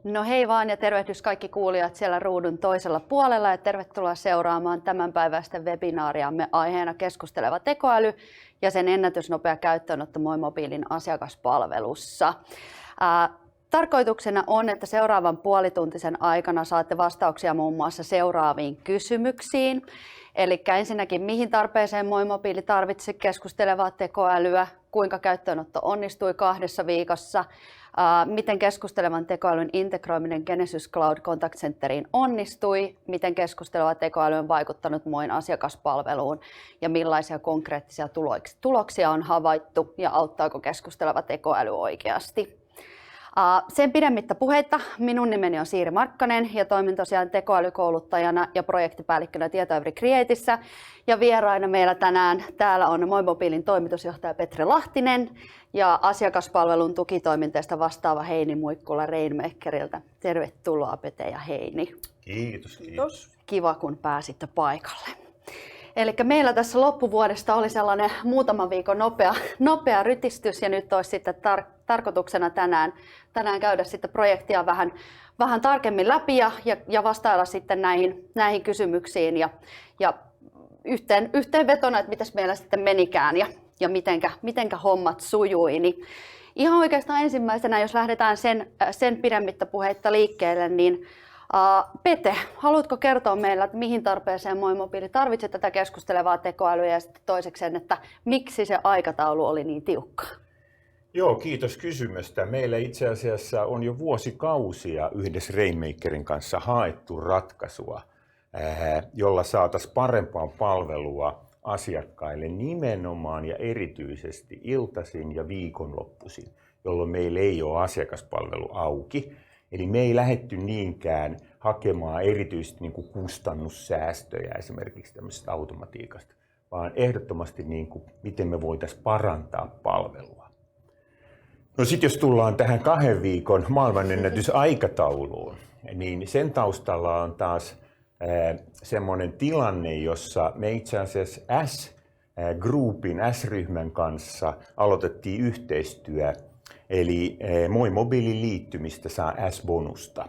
No hei vaan ja tervehdys kaikki kuulijat siellä ruudun toisella puolella ja tervetuloa seuraamaan tämänpäiväistä webinaariamme aiheena keskusteleva tekoäly ja sen ennätysnopea käyttöönotto MOI-mobiilin asiakaspalvelussa. Tarkoituksena on, että seuraavan puolituntisen aikana saatte vastauksia muun muassa seuraaviin kysymyksiin. Eli ensinnäkin, mihin tarpeeseen MOI-mobiili tarvitsi keskustelevaa tekoälyä, kuinka käyttöönotto onnistui 2 viikossa, miten keskustelevan tekoälyn integroiminen Genesys Cloud Contact Centeriin onnistui, miten keskusteleva tekoäly on vaikuttanut MOIn asiakaspalveluun ja millaisia konkreettisia tuloksia on havaittu ja auttaako keskusteleva tekoäly oikeasti. Sen pidemmittä puheitta, minun nimeni on Siiri Markkanen ja toimin tosiaan tekoälykouluttajana ja projektipäällikkönä Tietoevry Creatissä. Ja vieraina meillä tänään täällä on MOI-mobiilin toimitusjohtaja Petri Lahtinen ja asiakaspalvelun tukitoiminteesta vastaava Heini Muikkula Rainmakerilta. Tervetuloa Pete ja Heini. Kiitos. Kiva kun pääsitte paikalle. Eli meillä tässä loppuvuodesta oli sellainen muutaman viikon nopea rytistys ja nyt olisi sitten tarkoituksena tänään käydä sitten projektia vähän tarkemmin läpi ja vastailla sitten näihin kysymyksiin ja yhteenvetona, että mitäs meillä sitten menikään ja mitenkä hommat sujui. Niin ihan oikeastaan ensimmäisenä, jos lähdetään sen pidemmittä puheitta liikkeelle, niin Pete, haluatko kertoa meillä, että mihin tarpeeseen MOI-mobiili tarvitsee tätä keskustelevaa tekoälyä ja sitten toisekseen, että miksi se aikataulu oli niin tiukka? Joo, kiitos kysymästä. Meillä itse asiassa on jo vuosikausia yhdessä Rainmakerin kanssa haettu ratkaisua, jolla saataisiin parempaa palvelua asiakkaille nimenomaan ja erityisesti iltaisin ja viikonloppuisin, jolloin meillä ei ole asiakaspalvelu auki. Eli me ei lähdetty niinkään hakemaan erityisesti niin kuin kustannussäästöjä esimerkiksi tämmöisestä automatiikasta, vaan ehdottomasti niin kuin, miten me voitaisiin parantaa palvelua. No sitten jos tullaan tähän 2 viikon maailmanennätysaikatauluun, niin sen taustalla on taas semmoinen tilanne, jossa me itse asiassa S-Groupin, S-ryhmän kanssa aloitettiin yhteistyö. Eli MOI-mobiilin liittymistä saa S-bonusta.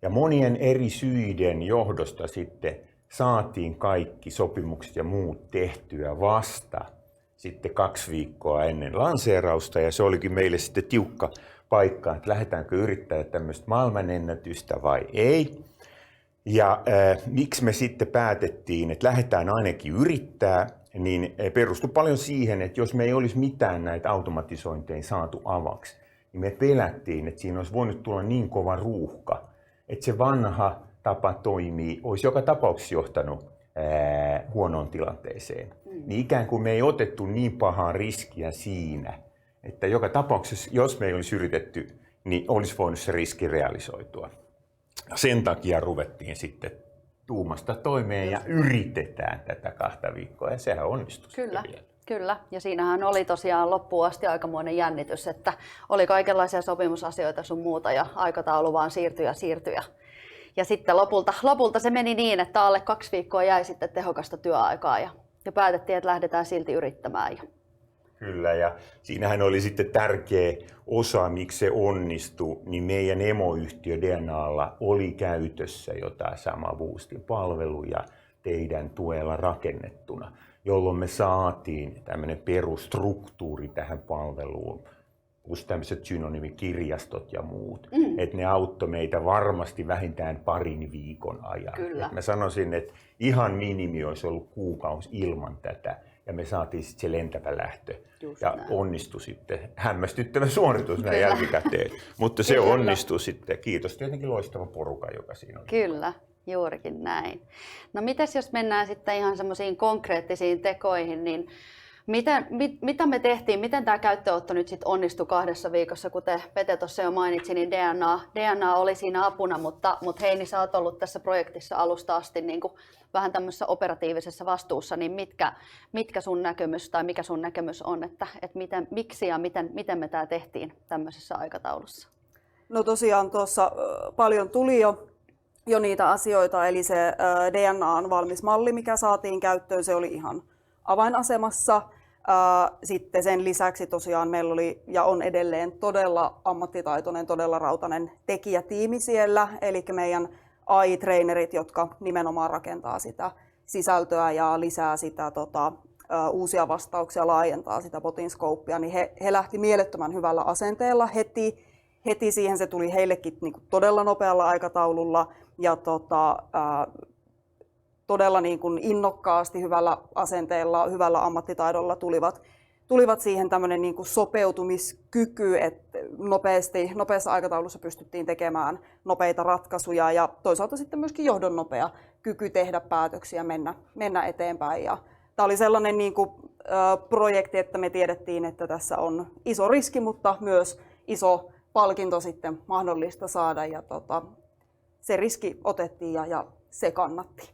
Ja monien eri syiden johdosta sitten saatiin kaikki sopimukset ja muut tehtyä vasta sitten 2 viikkoa ennen lanseerausta. Ja se olikin meille sitten tiukka paikka, että lähdetäänkö yrittää tämmöistä maailmanennätystä vai ei. Ja miksi me sitten päätettiin, että lähdetään ainakin yrittää, niin perustui paljon siihen, että jos me ei olisi mitään näitä automatisointeja saatu avaksi, niin me pelättiin, että siinä olisi voinut tulla niin kova ruuhka, että se vanha tapa toimii, olisi joka tapauksessa johtanut huonoon tilanteeseen. Niin ikään kuin me ei otettu niin pahaa riskiä siinä, että joka tapauksessa, jos me ei olisi yritetty, niin olisi voinut se riski realisoitua. Sen takia ruvettiin sitten tuumasta toimeen ja yritetään tätä 2 viikkoa ja sehän onnistui. Kyllä. Ja siinähän oli tosiaan loppuun asti aikamoinen jännitys, että oli kaikenlaisia sopimusasioita sun muuta ja aikataulu vaan siirtyi. Ja sitten lopulta se meni niin, että alle 2 viikkoa jäi sitten tehokasta työaikaa ja päätettiin, että lähdetään silti yrittämään. Kyllä, ja siinähän oli sitten tärkeä osa, miksi se onnistui, niin meidän emoyhtiö DNAlla oli käytössä jo tämä sama Boostin palvelu ja teidän tuella rakennettuna, jolloin me saatiin tämmöinen perusstruktuuri tähän palveluun, plus tämmöiset synonymikirjastot ja muut. Että ne auttoi meitä varmasti vähintään 2 viikon ajan. Mä sanoisin, että ihan minimi olisi ollut kuukausi ilman tätä. Ja me saatiin sitten se lentävä lähtö ja onnistui sitten hämmästyttävä suoritus näin jälkikäteen. Mutta se onnistui sitten. Kiitos tietenkin loistava porukka, joka siinä oli. Kyllä, juurikin näin. No mitäs jos mennään sitten ihan semmoisiin konkreettisiin tekoihin, niin mitä me tehtiin, miten tämä käyttöönotto nyt sitten onnistui 2 viikossa, kuten Pete tuossa jo mainitsi, niin DNA oli siinä apuna, mutta Heini, sä oot ollut tässä projektissa alusta asti niin kuin vähän tämmöisessä operatiivisessa vastuussa, niin mikä sun näkemys on, että miksi ja miten me tämä tehtiin tämmöisessä aikataulussa? No tosiaan tuossa paljon tuli jo niitä asioita, eli se DNA on valmis malli, mikä saatiin käyttöön, se oli ihan avainasemassa. Sitten sen lisäksi tosiaan meillä oli ja on edelleen todella ammattitaitoinen, todella rautainen tekijätiimi siellä, eli meidän AI-trainerit, jotka nimenomaan rakentaa sitä sisältöä ja lisää sitä uusia vastauksia, laajentaa sitä botin scopea, niin he lähti mielettömän hyvällä asenteella heti siihen. Se tuli heillekin niin kuin todella nopealla aikataululla ja todella niin kuin innokkaasti, hyvällä asenteella, hyvällä ammattitaidolla tulivat siihen tämmöinen niin kuin sopeutumiskyky, että nopeassa aikataulussa pystyttiin tekemään nopeita ratkaisuja ja toisaalta sitten myöskin johdon nopea kyky tehdä päätöksiä, mennä eteenpäin. Ja tämä oli sellainen niin kuin, projekti, että me tiedettiin, että tässä on iso riski, mutta myös iso palkinto sitten mahdollista saada ja se riski otettiin ja se kannatti.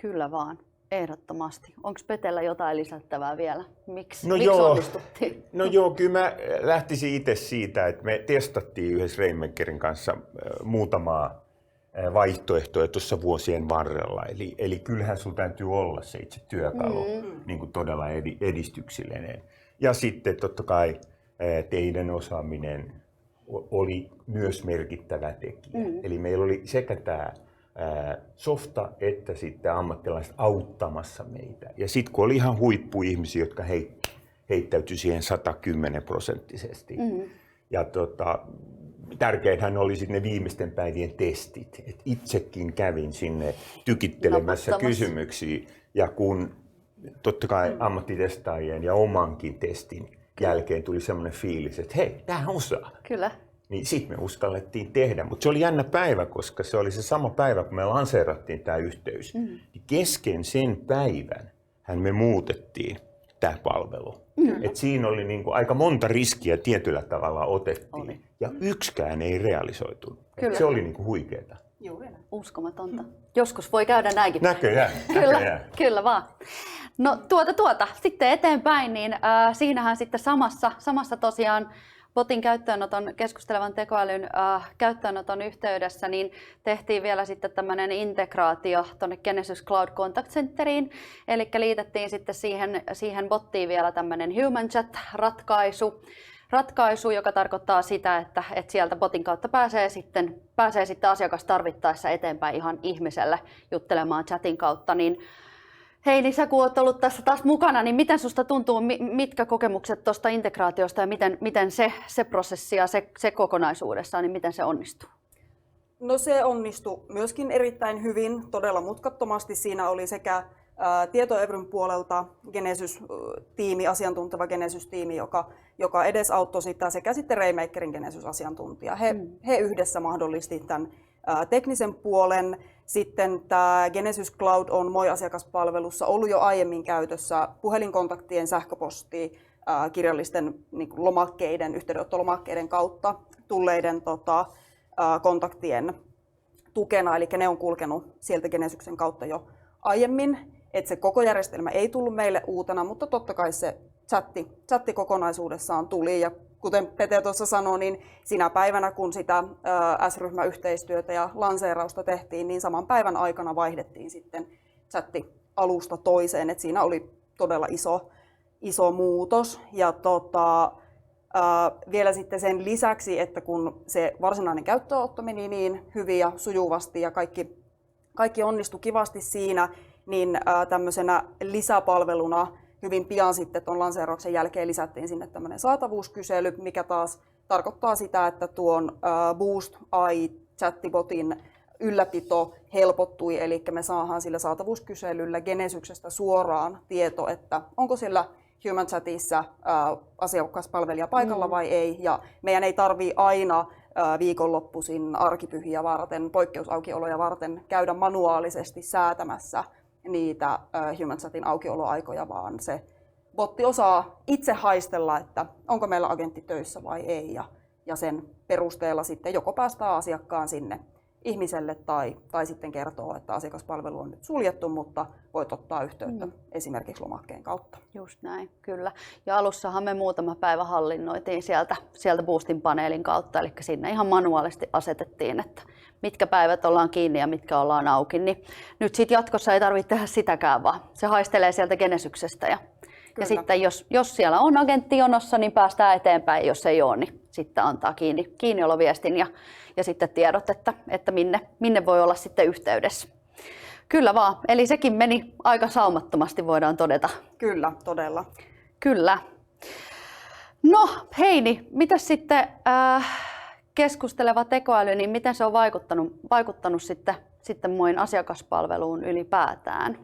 Kyllä vaan, ehdottomasti. Onko Petellä jotain lisättävää vielä? Miksi joo. onnistuttiin? No joo, kyllä mä lähtisin itse siitä, että me testattiin yhdessä Rainmakerin kanssa muutamaa vaihtoehtoja tuossa vuosien varrella. Eli kyllähän sulla täytyy olla se itse työkalu niin kuin todella edistyksellinen. Ja sitten totta kai teidän osaaminen oli myös merkittävä tekijä. Eli meillä oli sekä tämä softa että sitten ammattilaiset auttamassa meitä. Ja sitten kun oli ihan huippuihmisiä, jotka heittäytyi siihen 110%. Ja tärkeinhän oli sitten ne viimeisten päivien testit. Et itsekin kävin sinne tykittelemässä kysymyksiä. Ja kun totta kai ammattitestaajien ja omankin testin jälkeen tuli semmoinen fiilis, että hei, tämähän osaa. Kyllä. Niin sitten me uskallettiin tehdä. Mutta se oli jännä päivä, koska se oli se sama päivä, kun me lanseerattiin tämä yhteys. Niin kesken sen päivän me muutettiin tämä palvelu. Et siinä oli niinku aika monta riskiä tietyllä tavalla otettiin. Ja yksikään ei realisoitunut. Se oli niinku huikeeta. Uskomatonta. Joskus voi käydä näinkin. Näköjään. Kyllä vaan. No sitten eteenpäin, niin siinähän sitten samassa tosiaan botin käyttöönoton, keskustelevan tekoälyn käyttöönoton yhteydessä, niin tehtiin vielä sitten tämmöinen integraatio tuonne Genesys Cloud Contact Centeriin, eli liitettiin sitten siihen bottiin vielä tämmöinen Human Chat-ratkaisu, joka tarkoittaa sitä, että sieltä botin kautta pääsee sitten asiakas tarvittaessa eteenpäin ihan ihmiselle juttelemaan chatin kautta, niin Heini, sä kun olet ollut tässä taas mukana, niin miten susta tuntuu, mitkä kokemukset tuosta integraatiosta ja miten se prosessi ja se kokonaisuudessaan, niin miten se onnistuu? No se onnistui myöskin erittäin hyvin, todella mutkattomasti. Siinä oli sekä Tietoevryn puolelta Genesys-tiimi, asiantunteva Genesys-tiimi, joka edesauttoi sitä, sekä sitten Rainmakerin Genesys-asiantuntija. He yhdessä mahdollisti tämän teknisen puolen. Sitten tämä Genesys Cloud on MOI-asiakaspalvelussa ollut jo aiemmin käytössä puhelinkontaktien, sähköpostiin, kirjallisten niin kuin lomakkeiden, yhteydenottolomakkeiden kautta tulleiden kontaktien tukena. Eli ne on kulkenut sieltä Genesyksen kautta jo aiemmin. Et se koko järjestelmä ei tullut meille uutena, mutta totta kai se chatti kokonaisuudessaan tuli. Ja kuten Pete tuossa sanoi, niin sinä päivänä, kun sitä S-ryhmäyhteistyötä ja lanseerausta tehtiin, niin saman päivän aikana vaihdettiin sitten chatti-alusta toiseen. Et siinä oli todella iso muutos. Ja vielä sitten sen lisäksi, että kun se varsinainen käyttöönotto meni niin hyvin ja sujuvasti ja kaikki onnistui kivasti siinä, niin tämmöisenä lisäpalveluna hyvin pian sitten tuon lanseerauksen jälkeen lisättiin sinne tämmöinen saatavuuskysely, mikä taas tarkoittaa sitä, että tuon Boost AI-chattibotin ylläpito helpottui, eli me saadaan sillä saatavuuskyselyllä Genesyksestä suoraan tieto, että onko siellä Human Chatissa asiakaspalvelija paikalla vai ei, ja meidän ei tarvitse aina viikonloppuisin arkipyhiä varten, poikkeusaukioloja varten käydä manuaalisesti säätämässä niitä Human Chatin aukioloaikoja, vaan se botti osaa itse haistella, että onko meillä agentti töissä vai ei, ja sen perusteella sitten joko päästää asiakkaan sinne ihmiselle tai sitten kertoo, että asiakaspalvelu on nyt suljettu, mutta voit ottaa yhteyttä esimerkiksi lomakkeen kautta. Just näin, kyllä. Ja alussahan me muutama päivä hallinnoitiin sieltä Boostin paneelin kautta, eli sinne ihan manuaalisesti asetettiin, että mitkä päivät ollaan kiinni ja mitkä ollaan auki. Niin nyt sitten jatkossa ei tarvitse tehdä sitäkään, vaan se haistelee sieltä Genesyksestä Ja sitten jos siellä on agentti jonossa, niin päästään eteenpäin. Jos ei ole, niin sitten antaa kiinnioloviestin ja sitten tiedot, että minne voi olla sitten yhteydessä. Kyllä vaan. Eli sekin meni aika saumattomasti, voidaan todeta. Kyllä, todella. Kyllä. No Heini, mitä sitten keskusteleva tekoäly, niin miten se on vaikuttanut sitten muin asiakaspalveluun ylipäätään?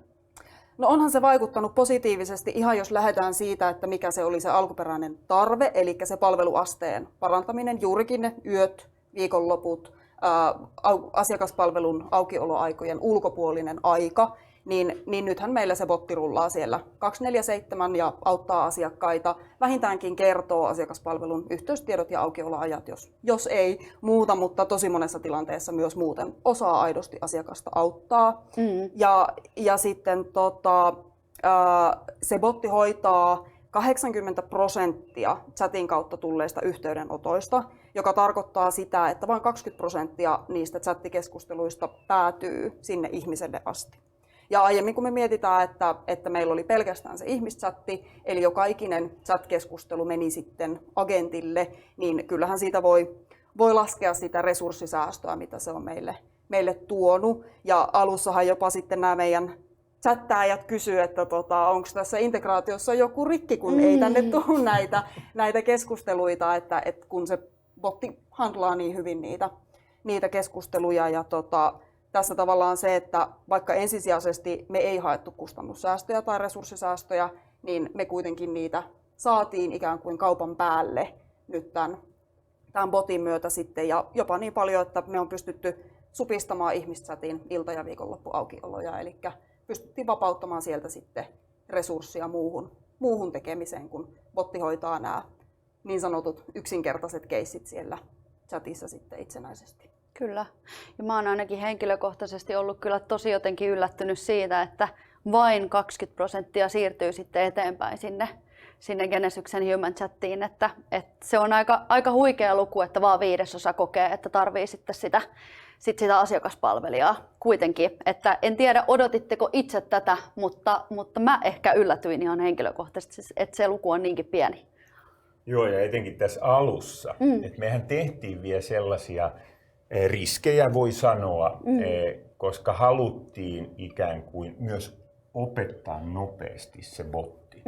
No onhan se vaikuttanut positiivisesti ihan jos lähdetään siitä, että mikä se oli se alkuperäinen tarve, eli se palveluasteen parantaminen, juurikin ne yöt, viikonloput, asiakaspalvelun aukioloaikojen ulkopuolinen aika, niin nythän meillä se botti rullaa siellä 24/7 ja auttaa asiakkaita, vähintäänkin kertoo asiakaspalvelun yhteystiedot ja aukioloajat, jos ei muuta, mutta tosi monessa tilanteessa myös muuten osaa aidosti asiakasta auttaa. Ja sitten se botti hoitaa 80% chatin kautta tulleista yhteydenotoista, joka tarkoittaa sitä, että vain 20% niistä chattikeskusteluista päätyy sinne ihmiselle asti. Ja aiemmin kun me mietitään, että meillä oli pelkästään se ihmischatti, eli joka ikinen chat-keskustelu meni sitten agentille, niin kyllähän siitä voi laskea sitä resurssisäästöä, mitä se on meille tuonut. Ja alussahan jopa sitten nämä meidän chattaajat kysyy, että onko tässä integraatiossa joku rikki, kun ei tänne tule näitä keskusteluita, että kun se botti handlaa niin hyvin niitä keskusteluja. Ja tässä tavallaan se, että vaikka ensisijaisesti me ei haettu kustannussäästöjä tai resurssisäästöjä, niin me kuitenkin niitä saatiin ikään kuin kaupan päälle nyt tämän botin myötä sitten. Ja jopa niin paljon, että me on pystytty supistamaan ihmischatin ilta- ja viikonloppuaukioloja, eli pystyttiin vapauttamaan sieltä sitten resurssia muuhun tekemiseen, kun botti hoitaa nämä niin sanotut yksinkertaiset keissit siellä chatissa sitten itsenäisesti. Kyllä. Ja mä oon ainakin henkilökohtaisesti ollut kyllä tosi jotenkin yllättynyt siitä, että vain 20% siirtyy sitten eteenpäin sinne Genesyksen Human Chattiin, että se on aika huikea luku, että vaan 1/5 kokee, että tarvii sitten sitä asiakaspalvelijaa kuitenkin. Että en tiedä, odotitteko itse tätä, mutta mä ehkä yllätyin ihan henkilökohtaisesti, että se luku on niinkin pieni. Joo, ja etenkin tässä alussa. Että mehän tehtiin vielä sellaisia riskejä, voi sanoa, koska haluttiin ikään kuin myös opettaa nopeasti se botti.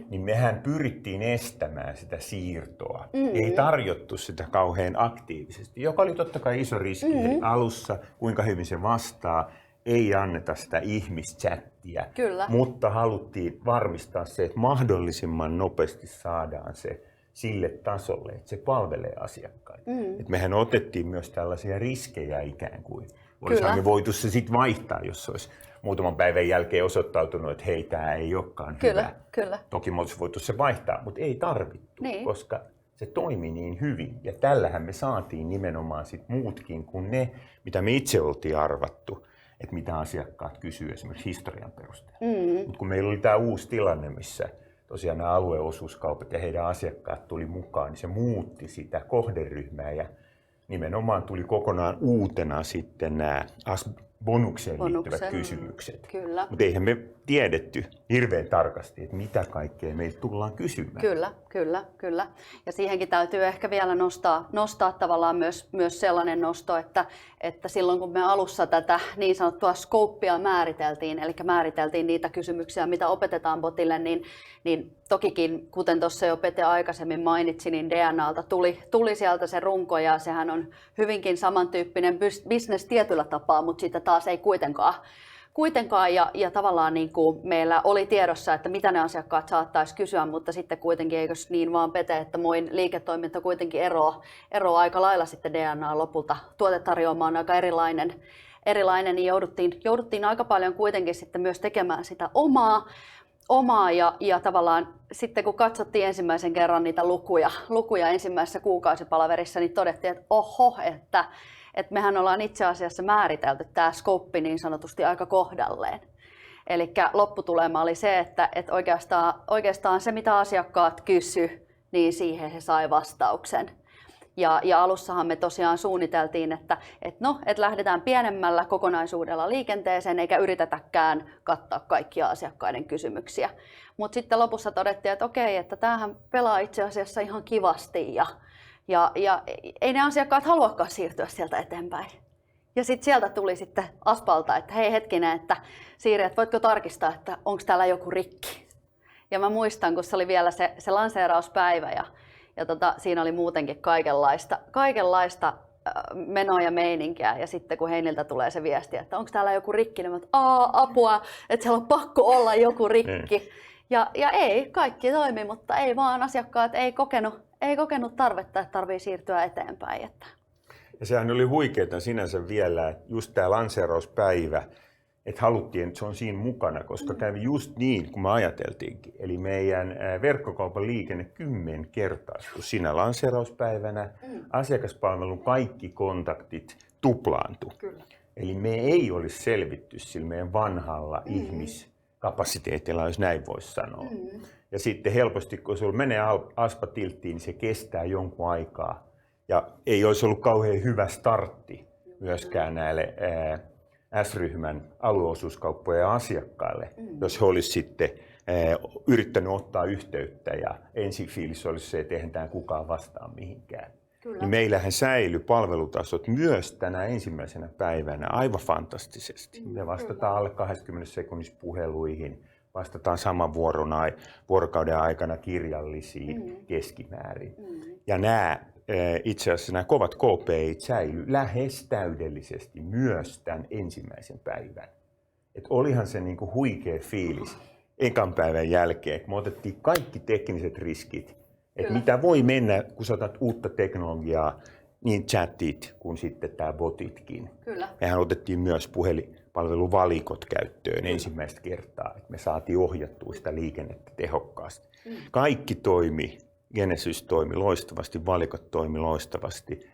Niin mehän pyrittiin estämään sitä siirtoa. Ei tarjottu sitä kauhean aktiivisesti, joka oli totta kai iso riski alussa, kuinka hyvin se vastaa. Ei anneta sitä ihmischattia, mutta haluttiin varmistaa se, että mahdollisimman nopeasti saadaan se sille tasolle, että se palvelee asiakkaita. Et mehän otettiin myös tällaisia riskejä ikään kuin. Olisihan me voitu se sitten vaihtaa, jos olisi muutaman päivän jälkeen osoittautunut, että hei, tämä ei olekaan hyvä. Kyllä. Toki me olisi voitu se vaihtaa, mutta ei tarvittu, koska se toimi niin hyvin. Ja tällähän me saatiin nimenomaan sit muutkin kuin ne, mitä me itse oltiin arvattu, että mitä asiakkaat kysyy esimerkiksi historian perusteella. Mutta kun meillä oli tämä uusi tilanne, missä tosiaan nämä alueosuuskaupat ja heidän asiakkaat tuli mukaan, niin se muutti sitä kohderyhmää ja nimenomaan tuli kokonaan uutena sitten nämä bonukseen liittyvät kysymykset. Mutta eihän me tiedetty hirveän tarkasti, että mitä kaikkea meiltä tullaan kysymään. Kyllä. Ja siihenkin täytyy ehkä vielä nostaa tavallaan myös sellainen nosto, että silloin kun me alussa tätä niin sanottua scopea määriteltiin, eli määriteltiin niitä kysymyksiä, mitä opetetaan botille, niin tokikin, kuten tuossa jo Pete aikaisemmin mainitsi, niin DNAlta tuli sieltä se runko, ja sehän on hyvinkin samantyyppinen business tietyllä tapaa, mutta siitä taas ei kuitenkaan ja tavallaan niin kuin meillä oli tiedossa, että mitä ne asiakkaat saattaisi kysyä, mutta sitten kuitenkin eikös niin vaan Pete, että muin liiketoiminta kuitenkin eroaa aika lailla sitten DNA lopulta. Tuotetarjoama on aika erilainen, niin jouduttiin aika paljon kuitenkin sitten myös tekemään sitä omaa ja tavallaan sitten kun katsottiin ensimmäisen kerran niitä lukuja ensimmäisessä kuukausipalaverissa, niin todettiin, että että mehän ollaan itse asiassa määritelty tämä scope niin sanotusti aika kohdalleen. Eli lopputulema oli se, että oikeastaan se mitä asiakkaat kysy, niin siihen he sai vastauksen. Ja alussahan me tosiaan suunniteltiin, että lähdetään pienemmällä kokonaisuudella liikenteeseen eikä yritetäkään kattaa kaikkia asiakkaiden kysymyksiä. Mutta sitten lopussa todettiin, että okei, että tämähän pelaa itse asiassa ihan kivasti ja ei ne asiakkaat haluakaan siirtyä sieltä eteenpäin. Ja sitten sieltä tuli sitten Aspalta, että hei hetkinen, että Siiri, että voitko tarkistaa, että onko täällä joku rikki. Ja mä muistan, kun se oli vielä se lanseerauspäivä ja siinä oli muutenkin kaikenlaista menoa ja meininkiä. Ja sitten kun Heiniltä tulee se viesti, että onko täällä joku rikki, niin mä apua, että siellä on pakko olla joku rikki. Ja ei, kaikki toimi, mutta ei vaan asiakkaat ei kokenut tarvetta, että tarvii siirtyä eteenpäin. Että. Ja sehän oli huikeaa sinänsä vielä, että just tämä lanseerauspäivä, että haluttiin, että se on siinä mukana, koska kävi just niin, kuin me ajateltiinkin. Eli meidän verkkokaupan liikenne 10-kertaistui siinä lanseerauspäivänä. Asiakaspalvelun kaikki kontaktit tuplaantui. Kyllä. Eli me ei olisi selvitty sillä meidän vanhalla ihmiskapasiteetilla, jos näin voisi sanoa. Ja sitten helposti, kun sulla menee aspatilttiin, niin se kestää jonkun aikaa. Ja ei olisi ollut kauhean hyvä startti myöskään näille S-ryhmän alueosuuskauppojen asiakkaille, jos he olisivat sitten yrittänyt ottaa yhteyttä ja ensifiilis olisi se, että eihän tämä kukaan vastaa mihinkään. Niin meillähän säilyi palvelutasot myös tänä ensimmäisenä päivänä aivan fantastisesti. Me vastataan alle 20 sekunnissa puheluihin, vastataan saman vuorokauden aikana kirjallisiin keskimäärin. Ja itse asiassa nämä kovat KPI:t säilyi lähes täydellisesti myös tämän ensimmäisen päivän. Et olihan se niinku huikea fiilis ekan päivän jälkeen, kun me otettiin kaikki tekniset riskit, että mitä voi mennä, kun sä otat uutta teknologiaa, niin chatit kuin sitten tämä botitkin. Kyllä. Mehän otettiin myös puhelinpalveluvalikot käyttöön ensimmäistä kertaa, että me saatiin ohjattua sitä liikennettä tehokkaasti. Kaikki toimi. Genesys toimi loistavasti, valikot toimi loistavasti,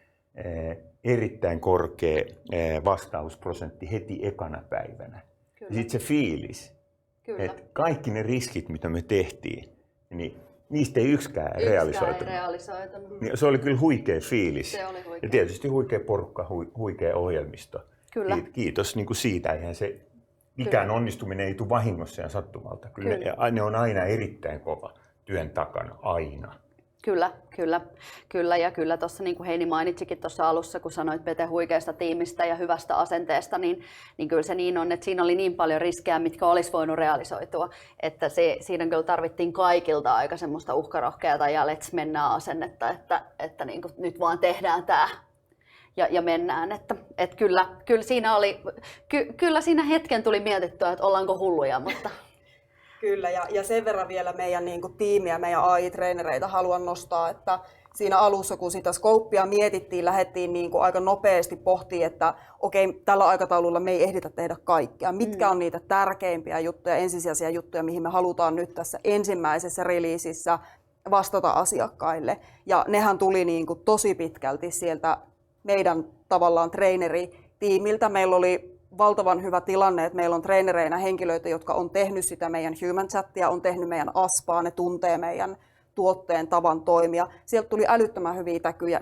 erittäin korkea vastausprosentti heti ekana päivänä. Sitten se fiilis, että kaikki ne riskit, mitä me tehtiin, niin niistä ei yksikään realisoitunut. Se oli kyllä huikea fiilis. Se oli huikea. Ja tietysti huikea porukka, huikea ohjelmisto. Kyllä. Kiitos niin kuin siitä. Eihän se mikään onnistuminen ei tule vahingossa ja sattumalta. Kyllä. Ne on aina erittäin kova työn takana, aina. Kyllä. Ja kyllä tuossa niin kuin Heini mainitsikin tuossa alussa, kun sanoit Pete huikeasta tiimistä ja hyvästä asenteesta, niin kyllä se niin on, että siinä oli niin paljon riskejä, mitkä olisi voinut realisoitua, että siinä kyllä tarvittiin kaikilta aika semmoista uhkarohkeata ja let's mennään asennetta, että niin kuin nyt vaan tehdään tämä. Ja mennään, että kyllä siinä oli, kyllä siinä hetken tuli mietittyä, että ollaanko hulluja, mutta. Kyllä, ja sen verran vielä meidän niin kuin tiimiä, meidän AI-treenereitä haluan nostaa, että siinä alussa, kun sitä scopea mietittiin, lähdettiin niin kuin aika nopeasti pohtimaan, että okei, tällä aikataululla me ei ehditä tehdä kaikkea. Mitkä on niitä tärkeimpiä juttuja, ensisijaisia juttuja, mihin me halutaan nyt tässä ensimmäisessä releasissä vastata asiakkaille. Ja nehän tuli niin kuin tosi pitkälti sieltä meidän tavallaan treeneritiimiltä. Meillä oli valtavan hyvä tilanne, että meillä on treenereinä henkilöitä, jotka on tehnyt sitä meidän human chattia, on tehnyt meidän aspaa, ne tuntee meidän tuotteen tavan toimia. Sieltä tuli älyttömän hyviä täkyjä,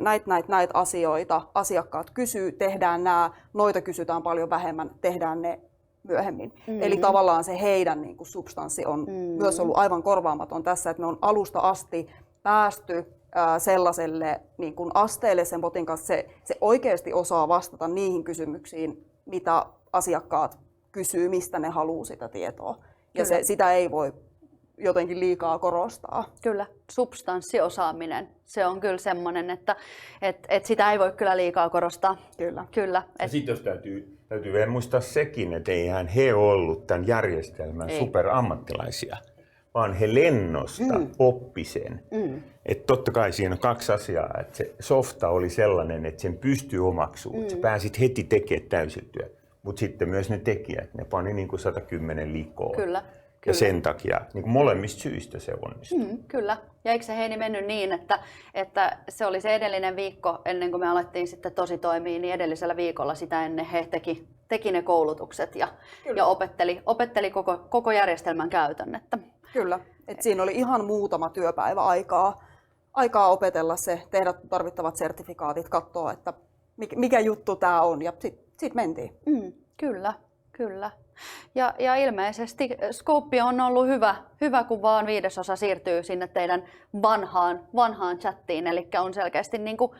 näitä asioita, asiakkaat kysyy, tehdään nämä, noita kysytään paljon vähemmän, tehdään ne myöhemmin. Eli tavallaan se heidän niin kuin substanssi on myös ollut aivan korvaamaton tässä, että me on alusta asti päästy sellaiselle niin kuin asteelle sen botin kanssa, se oikeasti osaa vastata niihin kysymyksiin, mitä asiakkaat kysyy, mistä ne haluaa sitä tietoa. Ja sitä ei voi jotenkin liikaa korostaa. Kyllä, substanssiosaaminen, se on kyllä semmoinen, että sitä ei voi kyllä liikaa korostaa. Kyllä. Ja sitten jos täytyy vielä muistaa sekin, että eihän he ollut tämän järjestelmän superammattilaisia, vaan he lennosta oppi sen. Että totta kai siinä on kaksi asiaa, että se softa oli sellainen, että sen pystyy omaksumaan, että sä pääsit heti tekemään täysin työ. Mutta sitten myös ne tekijät, ne pani niin kuin 110 likoon. Kyllä. Ja sen takia niin kuin molemmista syistä se onnistui. Kyllä. Ja eikö se Heini mennyt niin, että se oli se edellinen viikko ennen kuin me alettiin sitten tosi toimia, niin edellisellä viikolla sitä ennen he teki ne koulutukset ja opetteli koko järjestelmän käytön. Että. Kyllä. Et siinä oli ihan muutama työpäivä aikaa opetella se, tehdä tarvittavat sertifikaatit, katsoa, että mikä juttu tämä on, ja sit mentiin. Kyllä, kyllä. Ja ilmeisesti Scope on ollut hyvä, kun vaan 5% siirtyy sinne teidän vanhaan chattiin, eli on selkeästi niin kuin,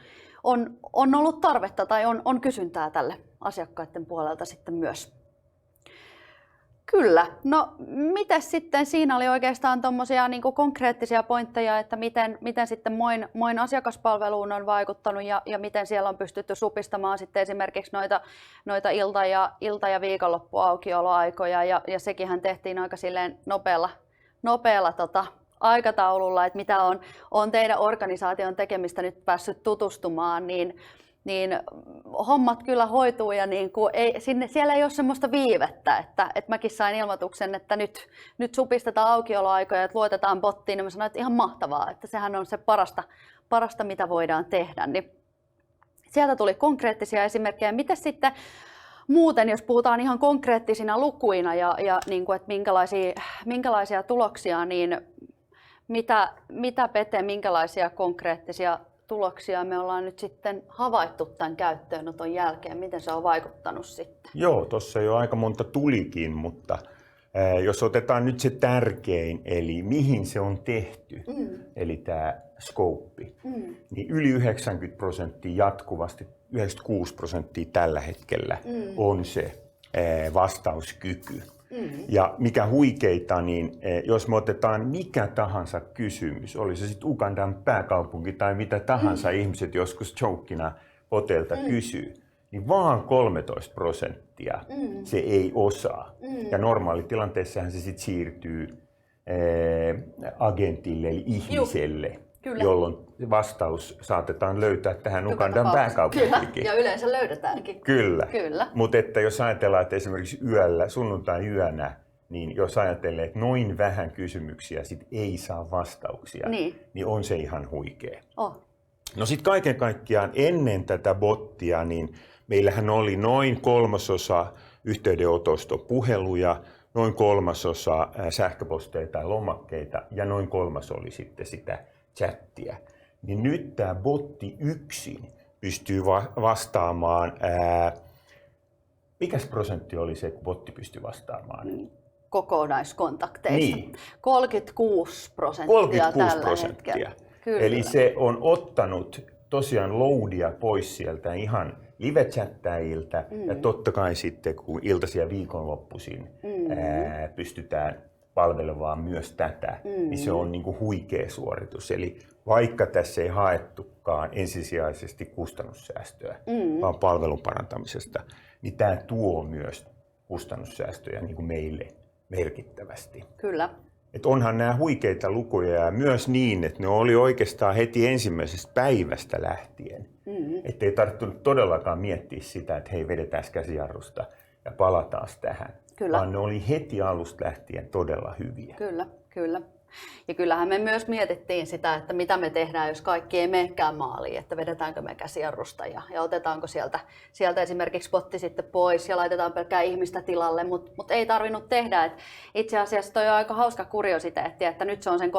on ollut tarvetta tai on kysyntää tälle asiakkaiden puolelta sitten myös. Kyllä. No, miten sitten siinä oli oikeastaan tuommoisia niin kuin konkreettisia pointteja, että miten sitten Moin asiakaspalveluun on vaikuttanut ja miten siellä on pystytty supistamaan sitten esimerkiksi noita ilta- ja viikonloppuaukioloaikoja ja sekinhän tehtiin aika silleen nopealla aikataululla, että mitä on teidän organisaation tekemistä nyt päässyt tutustumaan, niin hommat kyllä hoituu ja niin kuin siellä ei ole semmoista viivettä, että mäkin sain ilmoituksen, että nyt supistetaan aukioloaikoja, että luotetaan bottiin, niin mä sanoin, että ihan mahtavaa, että sehän on se parasta mitä voidaan tehdä. Niin sieltä tuli konkreettisia esimerkkejä. Miten sitten muuten, jos puhutaan ihan konkreettisina lukuina ja niin kuin, että minkälaisia tuloksia, niin mitä Pete, minkälaisia konkreettisia tuloksia me ollaan nyt sitten havaittu tämän käyttöönoton jälkeen? Miten se on vaikuttanut sitten? Joo, tuossa jo aika monta tulikin, mutta jos otetaan nyt se tärkein, eli mihin se on tehty, eli tämä Scope, niin yli 90% jatkuvasti, 96% tällä hetkellä on se vastauskyky. Ja mikä huikeita, niin jos me otetaan mikä tahansa kysymys, oli se sitten Ugandan pääkaupunki tai mitä tahansa ihmiset joskus jokina Botelta kysyy, niin vaan 13% se ei osaa. Ja normaalitilanteessahan se sitten siirtyy agentille eli ihmiselle, jolloin vastaus saatetaan löytää tähän Ugandan pääkaupunkiin. Kyllä, ja yleensä löydetäänkin. Kyllä. Mutta että jos ajatellaan, että esimerkiksi sunnuntai-yönä, niin jos ajattelee, että noin vähän kysymyksiä sit ei saa vastauksia, niin on se ihan huikea. No sitten kaiken kaikkiaan ennen tätä bottia, niin meillähän oli noin 1/3 yhteydenotosta puheluja, noin 1/3 sähköposteja tai lomakkeita ja noin 1/3 oli sitten sitä chattia. Niin nyt tämä botti yksin pystyy vastaamaan, mikäs prosentti oli se, kun botti pystyi vastaamaan? Kokonaiskontakteista. Niin. 36% tällä hetkellä. Kyllä. Eli se on ottanut tosiaan loadia pois sieltä ihan live-chattäjiltä ja totta kai sitten kun iltaisin ja viikonloppuisin pystytään palvelemaan myös tätä, niin se on niin kuin huikea suoritus. Eli vaikka tässä ei haettukaan ensisijaisesti kustannussäästöä, vaan palvelun parantamisesta, niin tämä tuo myös kustannussäästöjä niin kuin meille merkittävästi. Kyllä. Et onhan nämä huikeita lukuja ja myös niin, että ne oli oikeastaan heti ensimmäisestä päivästä lähtien. Että ei tarvittu todellakaan miettiä sitä, että hei, vedetään käsijarrusta ja palataan tähän. Kyllä. Vaan ne oli heti alusta lähtien todella hyviä. Kyllä. Ja kyllähän me myös mietittiin sitä, että mitä me tehdään, jos kaikki ei menekään maaliin, että vedetäänkö me käsijarrusta ja otetaanko sieltä esimerkiksi botti sitten pois ja laitetaan pelkkää ihmistä tilalle, mutta ei tarvinnut tehdä. Et itse asiassa toi on aika hauska kuriositeetti, että nyt se on sen 36%,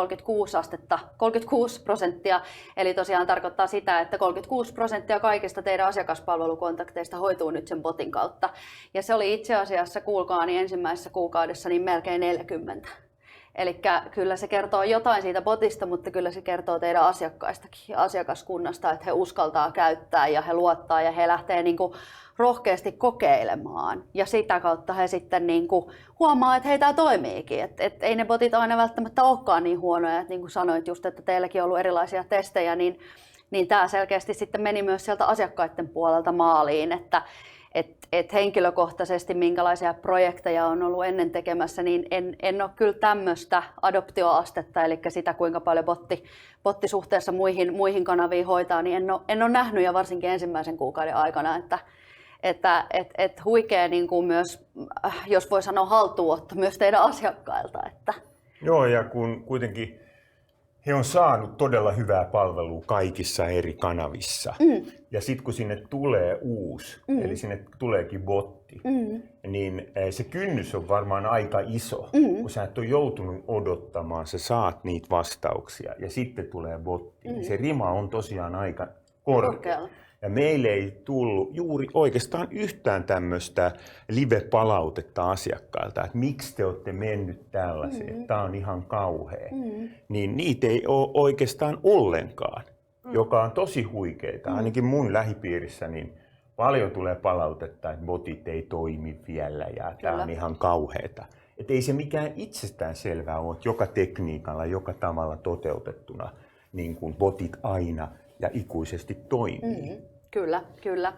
eli tosiaan tarkoittaa sitä, että 36% kaikista teidän asiakaspalvelukontakteista hoituu nyt sen botin kautta. Ja se oli itse asiassa, kuulkaa, niin ensimmäisessä kuukaudessa niin melkein 40%. Eli kyllä se kertoo jotain siitä botista, mutta kyllä se kertoo teidän asiakkaistakin ja asiakaskunnasta, että he uskaltaa käyttää ja he luottaa ja he lähtee niin kuin rohkeasti kokeilemaan. Ja sitä kautta he sitten niin kuin huomaa, että hei, tämä toimiikin. Et ei ne botit aina välttämättä olekaan niin huonoja. Et niin kuin sanoit just, että teilläkin on ollut erilaisia testejä, niin tämä selkeästi sitten meni myös sieltä asiakkaiden puolelta maaliin, että henkilökohtaisesti minkälaisia projekteja on ollut ennen tekemässä, niin en ole kyllä tämmöistä adoptioastetta, eli sitä kuinka paljon botti suhteessa muihin kanaviin hoitaa, niin en ole nähnyt ja varsinkin ensimmäisen kuukauden aikana, että huikea niin kuin myös, jos voi sanoa haltuunotto myös teidän asiakkailta. Että. Joo, ja kun kuitenkin he on saanut todella hyvää palvelua kaikissa eri kanavissa. Ja sitten kun sinne tulee uusi, eli sinne tuleekin botti, niin se kynnys on varmaan aika iso, kun sä et ole joutunut odottamaan, sä saat niitä vastauksia ja sitten tulee botti. Niin se rima on tosiaan aika korkea. Ja meille ei tullut juuri oikeastaan yhtään tämmöistä live-palautetta asiakkailta, että miksi te olette mennyt tällaiseen, tämä on ihan kauhea. Niin niitä ei ole oikeastaan ollenkaan, joka on tosi huikeita. Ainakin mun lähipiirissä niin paljon tulee palautetta, että botit ei toimi vielä ja tämä on ihan kauheata. Että ei se mikään itsestäänselvää ole, että joka tekniikalla, joka tavalla toteutettuna niin kuin botit aina ja ikuisesti toimii. Kyllä, kyllä.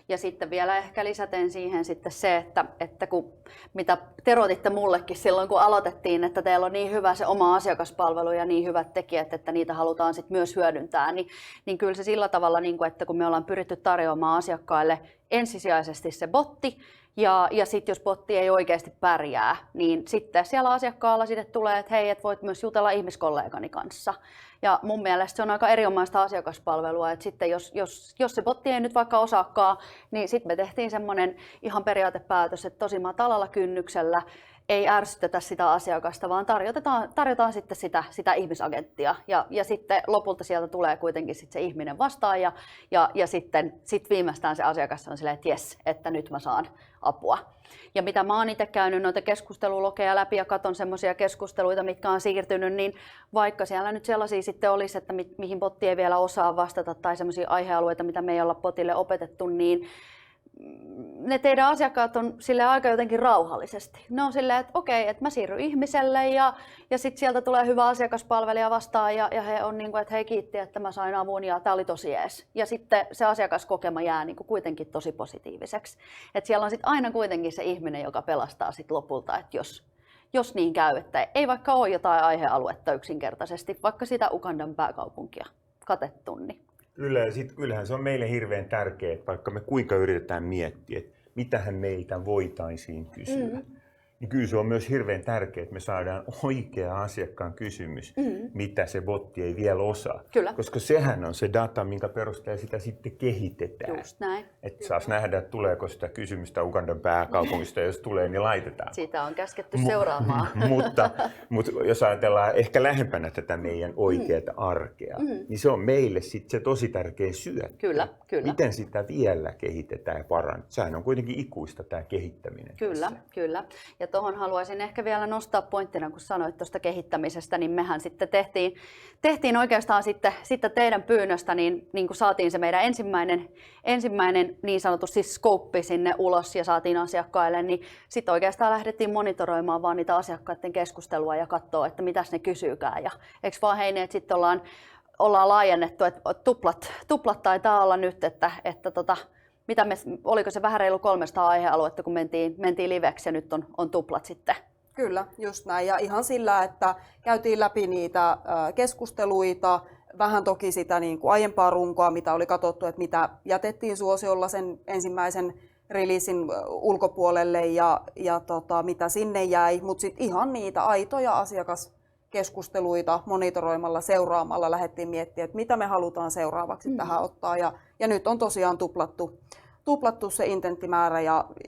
Ja sitten vielä ehkä lisäten siihen sitten se, että kun, mitä terotitte mullekin silloin, kun aloitettiin, että teillä on niin hyvä se oma asiakaspalvelu ja niin hyvät tekijät, että niitä halutaan sitten myös hyödyntää, niin kyllä se sillä tavalla, että kun me ollaan pyritty tarjoamaan asiakkaille ensisijaisesti se botti, ja sitten jos botti ei oikeasti pärjää, niin sitten siellä asiakkaalla sitten tulee, että hei, et voit myös jutella ihmiskollegani kanssa. Ja mun mielestä se on aika erinomaista asiakaspalvelua, että sitten jos se botti ei nyt vaikka osaakaan, niin sitten me tehtiin semmoinen ihan periaatepäätös, että tosi matalalla kynnyksellä ei ärsytetä sitä asiakasta, vaan tarjotaan sitten sitä ihmisagenttia. Ja sitten lopulta sieltä tulee kuitenkin sitten se ihminen vastaan ja sitten viimeistään se asiakas on silleen, että jes, että nyt mä saan apua. Ja mitä mä oon itse käynyt noita keskustelulokeja läpi ja katon semmoisia keskusteluita, mitkä on siirtynyt, niin vaikka siellä nyt sellaisia sitten olisi, että mihin botti ei vielä osaa vastata tai semmoisia aihealueita, mitä me ei olla botille opetettu, niin ne teidän asiakkaat on sille aika jotenkin rauhallisesti. Ne on silleen, että okei, että mä siirryn ihmiselle ja sitten sieltä tulee hyvä asiakaspalvelija vastaan ja he on niin kuin, että hei kiitti, että mä sain avun ja tää oli tosi jees. Ja sitten se asiakaskokema jää niin kuin kuitenkin tosi positiiviseksi. Että siellä on sitten aina kuitenkin se ihminen, joka pelastaa sitten lopulta, että jos niin käy, että ei vaikka ole jotain aihealuetta yksinkertaisesti, vaikka sitä Ugandan pääkaupunkia katettu, niin Kyllä, ja kyllähän se on meille hirveän tärkeää, että vaikka me kuinka yritetään miettiä, että mitähän meiltä voitaisiin kysyä, niin kyllä se on myös hirveän tärkeää, että me saadaan oikea asiakkaan kysymys, mitä se botti ei vielä osaa. Kyllä. Koska sehän on se data, minkä perusteella sitä sitten kehitetään. Just näin. Että saas nähdä, että tuleeko sitä kysymystä Ugandan pääkaupungista, jos tulee, niin laitetaan. Siitä on käsketty seuraamaan. mutta jos ajatellaan ehkä lähempänä tätä meidän oikeaa arkea, niin se on meille sitten se tosi tärkeä syöttö. Kyllä. Miten sitä vielä kehitetään ja parannetaan. Sehän on kuitenkin ikuista tämä kehittäminen. Kyllä. Ja tuohon haluaisin ehkä vielä nostaa pointtina, kun sanoit tuosta kehittämisestä, niin mehän sitten tehtiin oikeastaan sitten teidän pyynnöstä, niin kun saatiin se meidän ensimmäinen niin sanotusti scope sinne ulos ja saatiin asiakkaille, niin sitten oikeastaan lähdettiin monitoroimaan vaan niitä asiakkaiden keskustelua ja katsoa, että mitäs ne kysyykään. Ja eikö vaan Heini, että sitten ollaan laajennettu, että tuplat taitaa olla nyt, että oliko se vähän reilu 300 aihealuetta, kun mentiin liveksi ja nyt on tuplat sitten. Kyllä, just näin. Ja ihan sillä, että käytiin läpi niitä keskusteluita, vähän toki sitä niin kuin aiempaa runkoa, mitä oli katsottu, että mitä jätettiin suosiolla sen ensimmäisen releasin ulkopuolelle ja mitä sinne jäi, mutta sitten ihan niitä aitoja asiakaskeskusteluita monitoroimalla, seuraamalla lähdettiin miettimään, että mitä me halutaan seuraavaksi tähän ottaa. Ja nyt on tosiaan tuplattu se intenttimäärä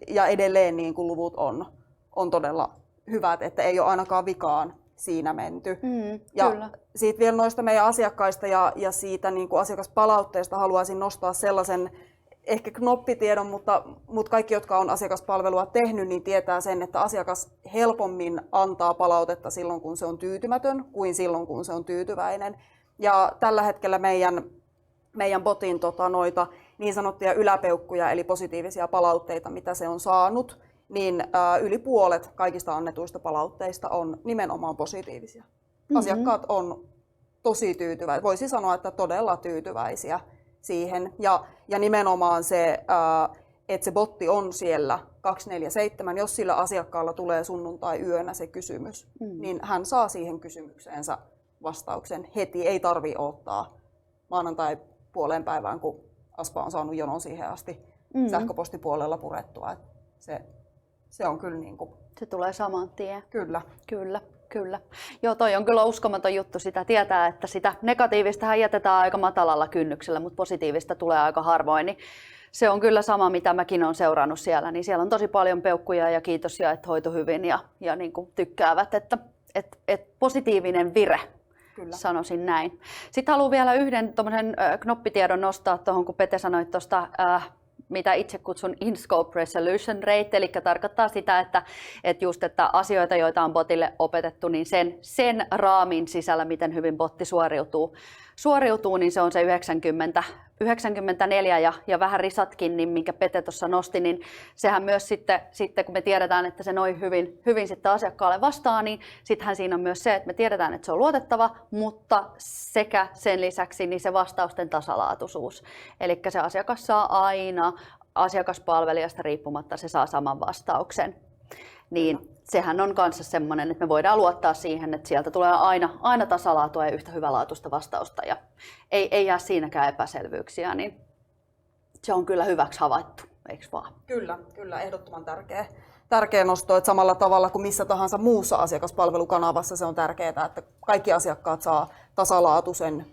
ja edelleen niin kuin luvut on todella hyvät, että ei ole ainakaan vikaan siinä menty. Ja kyllä. Siitä vielä noista meidän asiakkaista ja siitä niin kuin asiakaspalautteesta haluaisin nostaa sellaisen ehkä knoppitiedon, mutta kaikki, jotka on asiakaspalvelua tehnyt, niin tietää sen, että asiakas helpommin antaa palautetta silloin, kun se on tyytymätön, kuin silloin, kun se on tyytyväinen. Ja tällä hetkellä meidän botin noita niin sanottuja yläpeukkuja, eli positiivisia palautteita, mitä se on saanut, niin yli puolet kaikista annetuista palautteista on nimenomaan positiivisia. Asiakkaat on tosi tyytyväisiä, voisi sanoa, että todella tyytyväisiä siihen. Ja nimenomaan se, että se botti on siellä 24/7, jos sillä asiakkaalla tulee sunnuntai-yönä se kysymys, niin hän saa siihen kysymykseensä vastauksen heti. Ei tarvitse odottaa maanantai puoleen päivään, kun Aspa on saanut jonon siihen asti sähköpostipuolella purettua. Se on kyllä niin kuin... Se tulee saman tien. Kyllä. Kyllä. Kyllä. Joo, toi on kyllä uskomaton juttu. Sitä tietää, että sitä negatiivista jätetään aika matalalla kynnyksellä, mutta positiivista tulee aika harvoin. Niin se on kyllä sama, mitä mäkin olen seurannut siellä. Niin siellä on tosi paljon peukkuja ja kiitos ja että hoitu hyvin ja niin kuin tykkäävät, että positiivinen vire. Kyllä. Sanoisin näin. Sitten haluan vielä yhden knoppitiedon nostaa tuohon, kun Pete sanoi tuosta, mitä itse kutsun in-scope resolution rate, eli tarkoittaa sitä, että asioita, joita on botille opetettu, niin sen raamin sisällä, miten hyvin botti suoriutuu, niin se on se 94 ja vähän risatkin, niin minkä Pete tuossa nosti, niin sehän myös sitten kun me tiedetään, että se noin hyvin sitten asiakkaalle vastaa, niin sittenhän siinä on myös se, että me tiedetään, että se on luotettava, mutta sekä sen lisäksi niin se vastausten tasalaatuisuus. Eli se asiakas saa aina asiakaspalvelijasta riippumatta, se saa saman vastauksen. Niin sehän on kanssa semmoinen, että me voidaan luottaa siihen, että sieltä tulee aina tasalaatua ja yhtä hyvälaatuista vastausta ja ei jää siinäkään epäselvyyksiä, niin se on kyllä hyväksi havaittu, eikö vaan? Kyllä, ehdottoman tärkeä nosto, että samalla tavalla kuin missä tahansa muussa asiakaspalvelukanavassa se on tärkeää, että kaikki asiakkaat saa tasalaatuisen,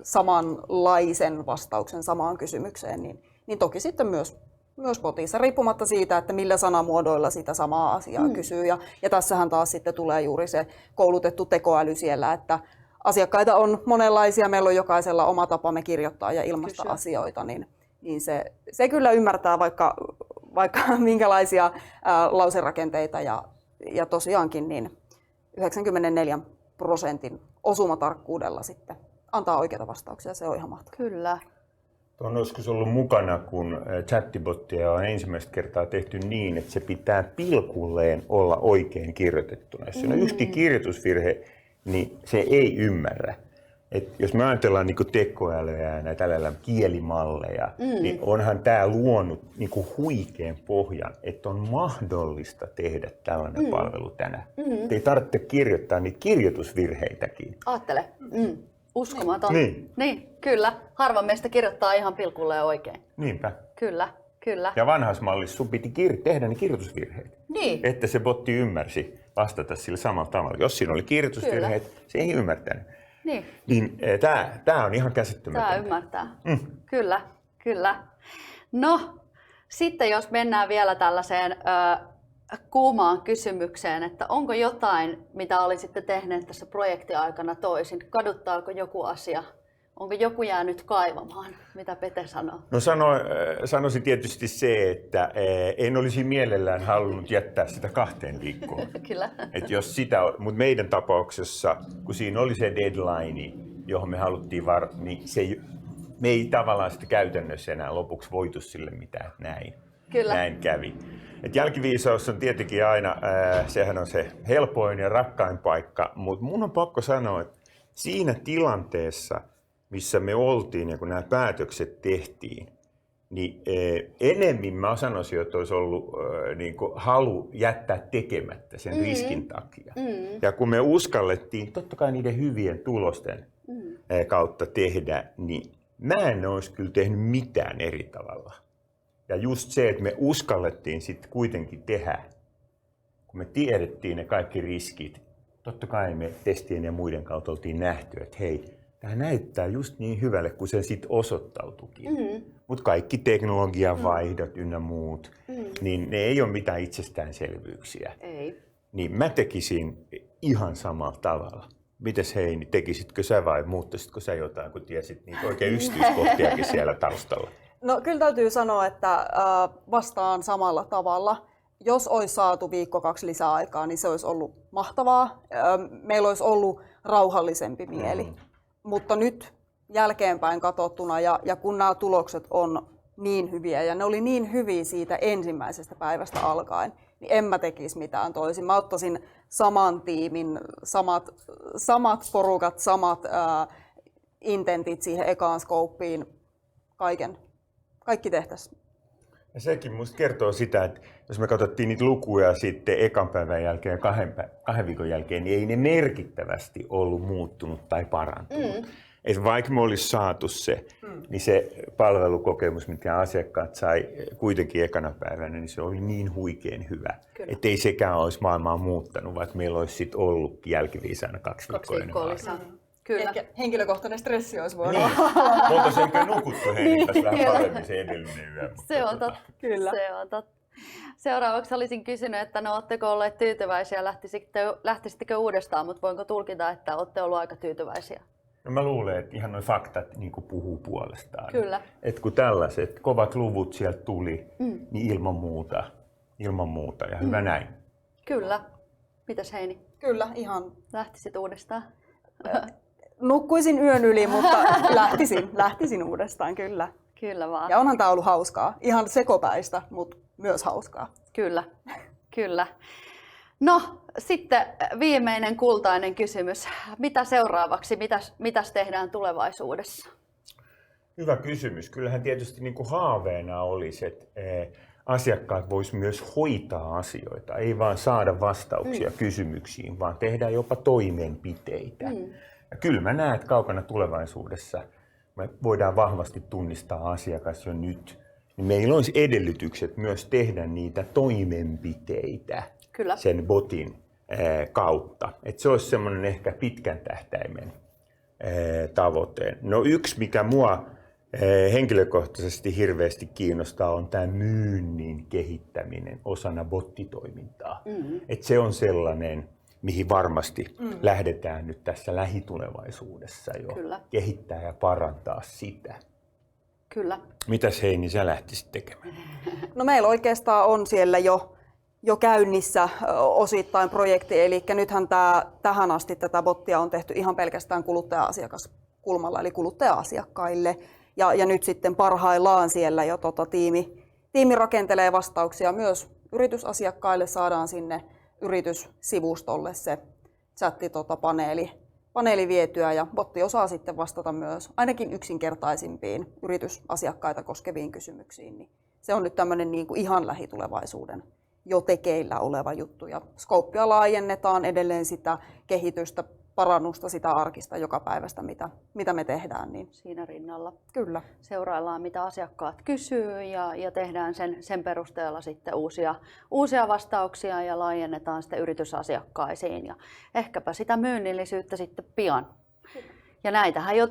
samanlaisen vastauksen samaan kysymykseen, niin toki sitten myös botissa, riippumatta siitä, että millä sanamuodoilla sitä samaa asiaa kysyy. Ja tässähän taas sitten tulee juuri se koulutettu tekoäly siellä, että asiakkaita on monenlaisia, meillä on jokaisella oma tapamme kirjoittaa ja ilmaista asioita, niin se kyllä ymmärtää vaikka minkälaisia lauserakenteita ja tosiaankin niin 94% osumatarkkuudella sitten antaa oikeita vastauksia, se on ihan mahtavaa. Kyllä. On joskus ollut mukana, kun chatbottia on ensimmäistä kertaa tehty niin, että se pitää pilkulleen olla oikein kirjoitettuna. Jos siinä on yksi kirjoitusvirhe, niin se ei ymmärrä. Et jos me ajatellaan niin tekoälyä ja tällä kielimalleja, niin onhan tämä luonut niin huikean pohjan, että on mahdollista tehdä tällainen palvelu tänään. Ei tarvitse kirjoittaa niitä kirjoitusvirheitäkin. Aattele. Uskomaton. Niin, kyllä. Harva meistä kirjoittaa ihan pilkulleen oikein. Niinpä. Kyllä. Ja vanhassa mallissa sun piti tehdä ne kirjoitusvirheet, että se botti ymmärsi vastata sillä samalla tavalla. Jos siinä oli kirjoitusvirheet, se ei ymmärtänyt. Niin tämä on ihan käsittämätöntä. Tämä ymmärtää. Kyllä. No, sitten jos mennään vielä tällaiseen kuumaan kysymykseen, että onko jotain, mitä olisitte tehneet tässä projektiaikana toisin? Kaduttaako joku asia? Onko joku jäänyt kaivamaan? Mitä Pete sanoo? No sanoisin tietysti se, että en olisi mielellään halunnut jättää sitä 2 viikkoon. Kyllä. Mutta meidän tapauksessa, kun siinä oli se deadline, johon me haluttiin niin me ei tavallaan sitä käytännössä enää lopuksi voitu sille mitään. Näin kävi. Et jälkiviisaus on tietenkin aina, sehän on se helpoin ja rakkain paikka, mutta mun on pakko sanoa, että siinä tilanteessa, missä me oltiin ja kun nämä päätökset tehtiin, niin enemmän mä sanoisin, että olisi ollut niin kuin halu jättää tekemättä sen riskin takia. Ja kun me uskallettiin totta kai niiden hyvien tulosten kautta tehdä, niin mä en olisi kyllä tehnyt mitään eri tavalla. Ja just se, että me uskallettiin sitten kuitenkin tehdä, kun me tiedettiin ne kaikki riskit, totta kai me testien ja muiden kautta oltiin nähty, että hei, tämä näyttää just niin hyvälle, kun se sitten osoittautuikin. Mutta kaikki teknologian vaihdot ynnä muut, niin ne ei ole mitään itsestäänselvyyksiä. Ei. Niin mä tekisin ihan samalla tavalla. Mites Heini, tekisitkö sä vai muuttaisitko sä jotain, kun tiesit niitä oikein yksityiskohtiakin siellä taustalla? No kyllä täytyy sanoa, että vastaan samalla tavalla. Jos olisi saatu 1-2 lisäaikaa, niin se olisi ollut mahtavaa. Meillä olisi ollut rauhallisempi mieli. Mutta nyt jälkeenpäin katsottuna ja kun nämä tulokset on niin hyviä ja ne oli niin hyviä siitä ensimmäisestä päivästä alkaen, niin en mä tekisi mitään toisin. Mä ottaisin saman tiimin, samat porukat, samat intentit siihen ekaan scopein, kaikki tehtäisiin. Ja sekin musta kertoo sitä, että jos me katsottiin niitä lukuja sitten ekan päivän jälkeen ja 2 viikon jälkeen, niin ei ne merkittävästi ollut muuttunut tai parantunut. Et vaikka me olisi saatu se, niin se palvelukokemus, mitä asiakkaat sai kuitenkin ekana päivänä, niin se oli niin huikean hyvä. Että ei sekään olisi maailmaa muuttanut, vaikka meillä olisi sit ollut jälkiviisaana 2 viikkoa ennen lisää. Kyllä. Ehkä henkilökohtainen stressi olisi voinut niin. Oltaisi ehkä nukuttu Heini tässä vähän paremmin se edellinen yö. Se on totta. Kyllä. Se on totta. Seuraavaksi olisin kysynyt, että no oletteko olleet tyytyväisiä, lähtisittekö uudestaan, mutta voinko tulkita, että olette olleet aika tyytyväisiä? No mä luulen, että ihan nuo faktat niin puhuu puolestaan. Kyllä. Et kun tällaiset kovat luvut sieltä tuli, niin ilman muuta ja hyvä näin. Kyllä. Mitäs Heini? Kyllä, ihan. Lähtisit uudestaan? Nukkuisin yön yli, mutta lähtisin uudestaan, kyllä. Kyllä vaan. Ja onhan tämä ollut hauskaa. Ihan sekopäistä, mutta myös hauskaa. Kyllä, kyllä. No, sitten viimeinen kultainen kysymys. Mitä seuraavaksi? Mitäs tehdään tulevaisuudessa? Hyvä kysymys. Kyllähän tietysti niin kuin haaveena olisi, että asiakkaat vois myös hoitaa asioita, ei vaan saada vastauksia kysymyksiin, vaan tehdä jopa toimenpiteitä. Ja kyllä mä näen, että kaukana tulevaisuudessa me voidaan vahvasti tunnistaa asiakas jo nyt. Niin meillä olisi edellytykset myös tehdä niitä toimenpiteitä Kyllä. sen botin kautta. Et se olisi semmoinen ehkä pitkän tähtäimen tavoite. No yksi, mikä mua henkilökohtaisesti hirveästi kiinnostaa, on tämä myynnin kehittäminen osana bottitoimintaa. Et se on sellainen, mihin varmasti lähdetään nyt tässä lähitulevaisuudessa jo Kyllä. kehittää ja parantaa sitä. Kyllä. Mitäs Heini sä lähtisit tekemään? No meillä oikeastaan on siellä jo käynnissä osittain projekti, eli nythän tähän asti tätä bottia on tehty ihan pelkästään kuluttaja-asiakaskulmalla, eli kuluttaja-asiakkaille. Ja nyt sitten parhaillaan siellä jo tiimi rakentelee vastauksia myös yritysasiakkaille, saadaan sinne yrityssivustolle se paneeli vietyä, ja botti osaa sitten vastata myös ainakin yksinkertaisimpiin yritysasiakkaita koskeviin kysymyksiin. Niin se on nyt tämmöinen niin kuin ihan lähitulevaisuuden jo tekeillä oleva juttu, ja skouppia laajennetaan edelleen sitä kehitystä, parannusta sitä arkista joka päivästä, mitä me tehdään. Niin Siinä rinnalla kyllä. seuraillaan, mitä asiakkaat kysyy ja tehdään sen perusteella sitten uusia vastauksia ja laajennetaan sitten yritysasiakkaisiin ja ehkäpä sitä myynnillisyyttä sitten pian. Ja näitähän jo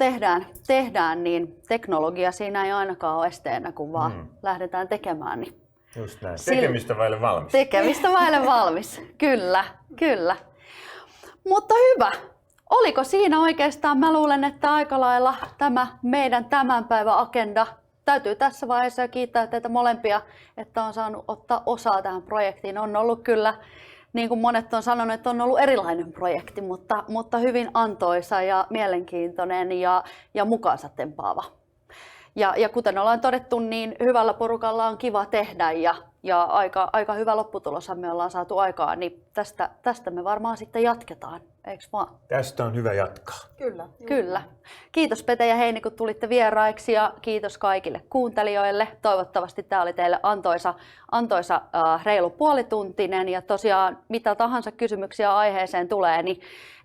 tehdään, niin teknologia siinä ei ainakaan ole esteenä, kun vaan lähdetään tekemään. Niin Just näin. Tekemistä vaille valmis. Tekemistä vaille valmis, kyllä, kyllä. Mutta hyvä. Oliko siinä oikeastaan? Mä luulen, että aika lailla tämä meidän tämän päivän agenda. Täytyy tässä vaiheessa kiittää teitä molempia, että on saanut ottaa osaa tähän projektiin. On ollut kyllä, niin kuin monet on sanonut, että on ollut erilainen projekti, mutta hyvin antoisa ja mielenkiintoinen ja mukaansa tempaava. Ja kuten ollaan todettu, niin hyvällä porukalla on kiva tehdä ja aika hyvä lopputuloshan me ollaan saatu aikaan, niin tästä me varmaan sitten jatketaan, eikö vaan? Tästä on hyvä jatkaa. Kyllä. Kyllä. Kiitos Pete ja Heini, kun tulitte vieraiksi ja kiitos kaikille kuuntelijoille. Toivottavasti tämä oli teille antoisa reilu puolituntinen ja tosiaan mitä tahansa kysymyksiä aiheeseen tulee,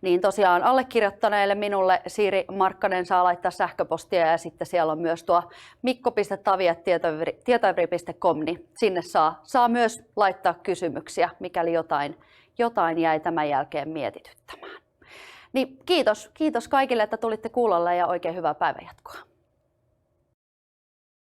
niin tosiaan allekirjoittaneille minulle Siiri Markkanen saa laittaa sähköpostia ja sitten siellä on myös tuo mikko.tavi@tietoevry.com, niin sinne saa myös laittaa kysymyksiä, mikäli jotain jäi tämän jälkeen mietityttämään. Niin kiitos kaikille, että tulitte kuulolle ja oikein hyvää päivänjatkoa.